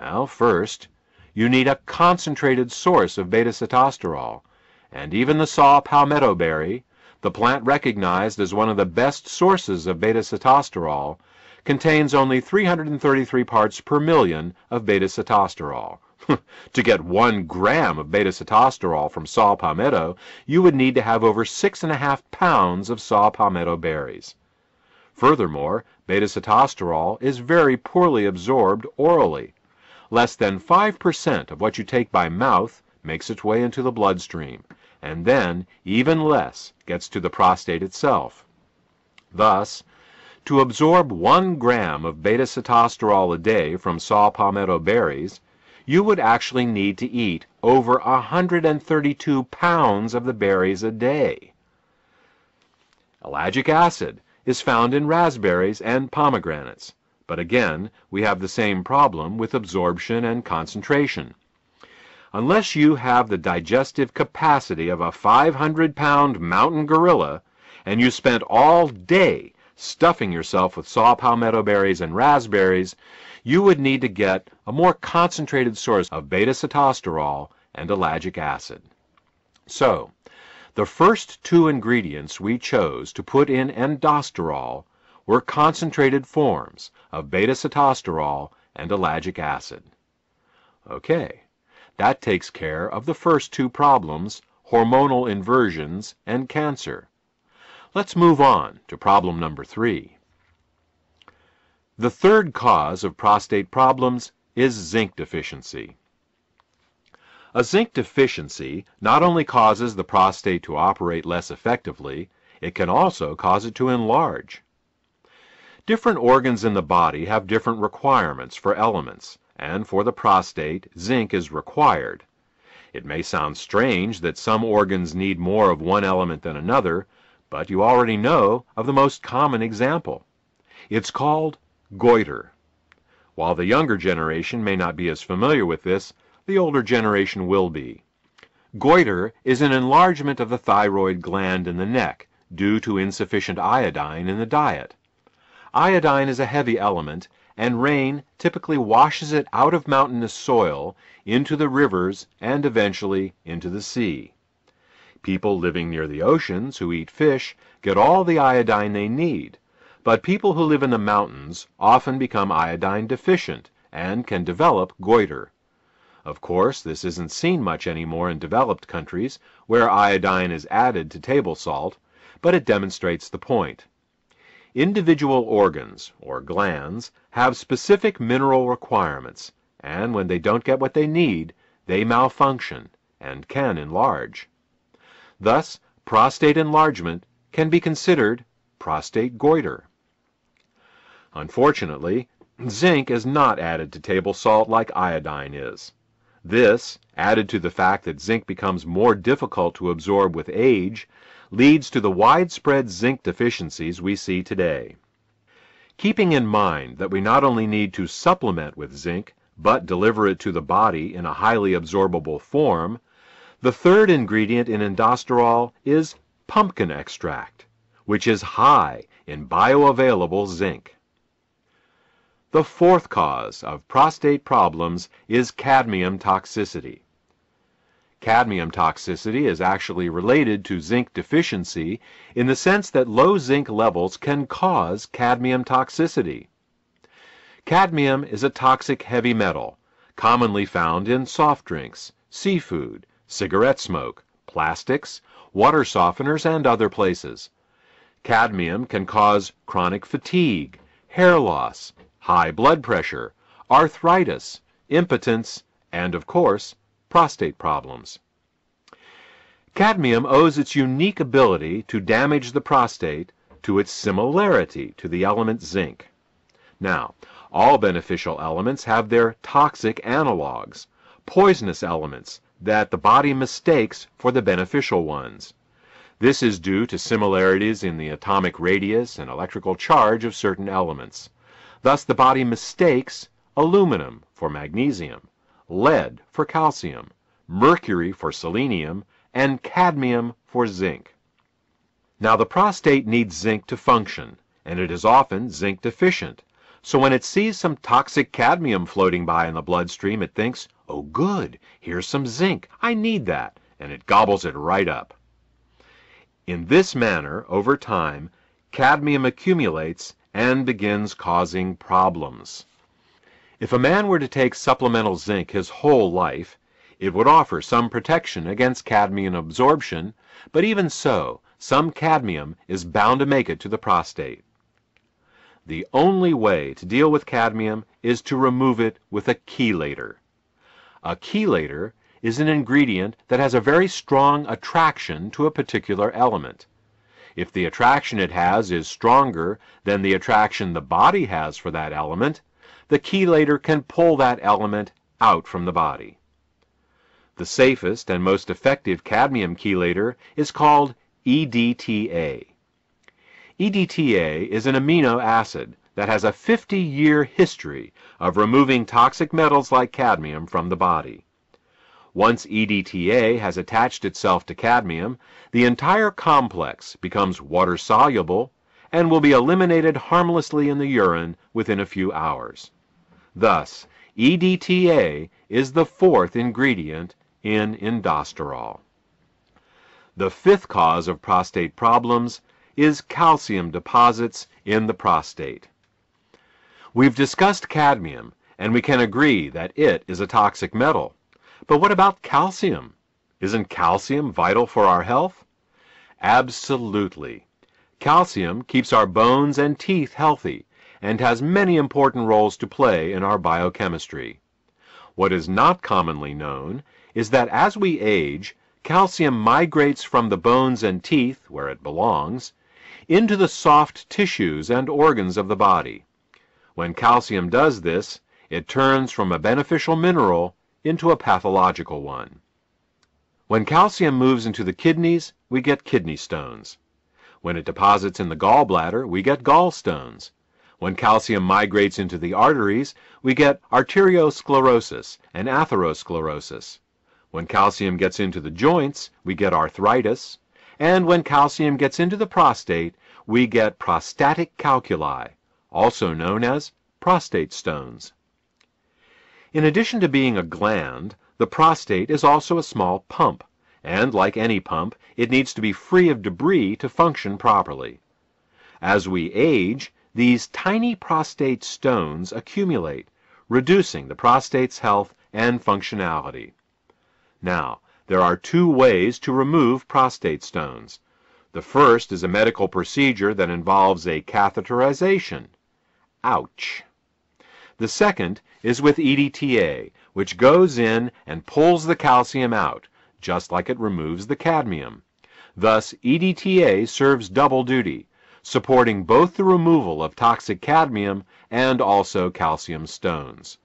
Well, first, you need a concentrated source of Beta Sitosterol, and even the saw palmetto berry, the plant recognized as one of the best sources of Beta Sitosterol, contains only 333 parts per million of Beta Sitosterol. To get 1 gram of Beta Sitosterol from saw palmetto, you would need to have over 6.5 pounds of saw palmetto berries. Furthermore, Beta Sitosterol is very poorly absorbed orally. Less than 5% of what you take by mouth makes its way into the bloodstream, and then even less gets to the prostate itself. Thus, to absorb 1 gram of Beta Sitosterol a day from saw palmetto berries, you would actually need to eat over 132 pounds of the berries a day. Ellagic acid is found in raspberries and pomegranates, but again, we have the same problem with absorption and concentration. Unless you have the digestive capacity of a 500-pound mountain gorilla, and you spent all day stuffing yourself with saw palmetto berries and raspberries, you would need to get a more concentrated source of Beta Sitosterol and ellagic acid. So, the first 2 ingredients we chose to put in endosterol were concentrated forms of Beta Sitosterol and ellagic acid. Okay, that takes care of the first 2 problems, hormonal inversions and cancer. Let's move on to problem number 3. The third cause of prostate problems is zinc deficiency. A zinc deficiency not only causes the prostate to operate less effectively, it can also cause it to enlarge. Different organs in the body have different requirements for elements, and for the prostate, zinc is required. It may sound strange that some organs need more of one element than another, but you already know of the most common example. It's called goiter. While the younger generation may not be as familiar with this, the older generation will be. Goiter is an enlargement of the thyroid gland in the neck due to insufficient iodine in the diet. Iodine is a heavy element, and rain typically washes it out of mountainous soil into the rivers and eventually into the sea. People living near the oceans who eat fish get all the iodine they need, but people who live in the mountains often become iodine deficient and can develop goiter. Of course, this isn't seen much anymore in developed countries where iodine is added to table salt, but it demonstrates the point. Individual organs, or glands, have specific mineral requirements, and when they don't get what they need, they malfunction and can enlarge. Thus, prostate enlargement can be considered prostate goiter. Unfortunately, zinc is not added to table salt like iodine is. This, added to the fact that zinc becomes more difficult to absorb with age, leads to the widespread zinc deficiencies we see today. Keeping in mind that we not only need to supplement with zinc, but deliver it to the body in a highly absorbable form, the third ingredient in endosterol is pumpkin extract, which is high in bioavailable zinc. The fourth cause of prostate problems is cadmium toxicity. Cadmium toxicity is actually related to zinc deficiency in the sense that low zinc levels can cause cadmium toxicity. Cadmium is a toxic heavy metal, commonly found in soft drinks, seafood, cigarette smoke, plastics, water softeners, and other places. Cadmium can cause chronic fatigue, hair loss, high blood pressure, arthritis, impotence, and of course, prostate problems. Cadmium owes its unique ability to damage the prostate to its similarity to the element zinc. Now, all beneficial elements have their toxic analogs, poisonous elements that the body mistakes for the beneficial ones. This is due to similarities in the atomic radius and electrical charge of certain elements. Thus, the body mistakes aluminum for magnesium, lead for calcium, mercury for selenium, and cadmium for zinc. Now, the prostate needs zinc to function, and it is often zinc deficient, So when it sees some toxic cadmium floating by in the bloodstream, it thinks, oh good, here's some zinc, I need that, and it gobbles it right up. In this manner, over time, cadmium accumulates and begins causing problems. If a man were to take supplemental zinc his whole life, it would offer some protection against cadmium absorption, but even so, some cadmium is bound to make it to the prostate. The only way to deal with cadmium is to remove it with a chelator. A chelator is an ingredient that has a very strong attraction to a particular element. If the attraction it has is stronger than the attraction the body has for that element, the chelator can pull that element out from the body. The safest and most effective cadmium chelator is called EDTA. EDTA is an amino acid that has a 50-year history of removing toxic metals like cadmium from the body. Once EDTA has attached itself to cadmium, the entire complex becomes water-soluble and will be eliminated harmlessly in the urine within a few hours. Thus, EDTA is the fourth ingredient in indosterol. The fifth cause of prostate problems is calcium deposits in the prostate. We've discussed cadmium, and we can agree that it is a toxic metal. But what about calcium? Isn't calcium vital for our health? Absolutely. Calcium keeps our bones and teeth healthy and has many important roles to play in our biochemistry. What is not commonly known is that as we age, calcium migrates from the bones and teeth, where it belongs, into the soft tissues and organs of the body. When calcium does this, it turns from a beneficial mineral into a pathological one. When calcium moves into the kidneys, we get kidney stones. When it deposits in the gallbladder, we get gallstones. When calcium migrates into the arteries, we get arteriosclerosis and atherosclerosis. When calcium gets into the joints, we get arthritis. And when calcium gets into the prostate, we get prostatic calculi, also known as prostate stones. In addition to being a gland, the prostate is also a small pump, and like any pump, it needs to be free of debris to function properly. As we age, these tiny prostate stones accumulate, reducing the prostate's health and functionality. Now, there are two ways to remove prostate stones. The first is a medical procedure that involves a catheterization. Ouch! The second is with EDTA, which goes in and pulls the calcium out, just like it removes the cadmium. Thus, EDTA serves double duty, supporting both the removal of toxic cadmium and also calcium stones.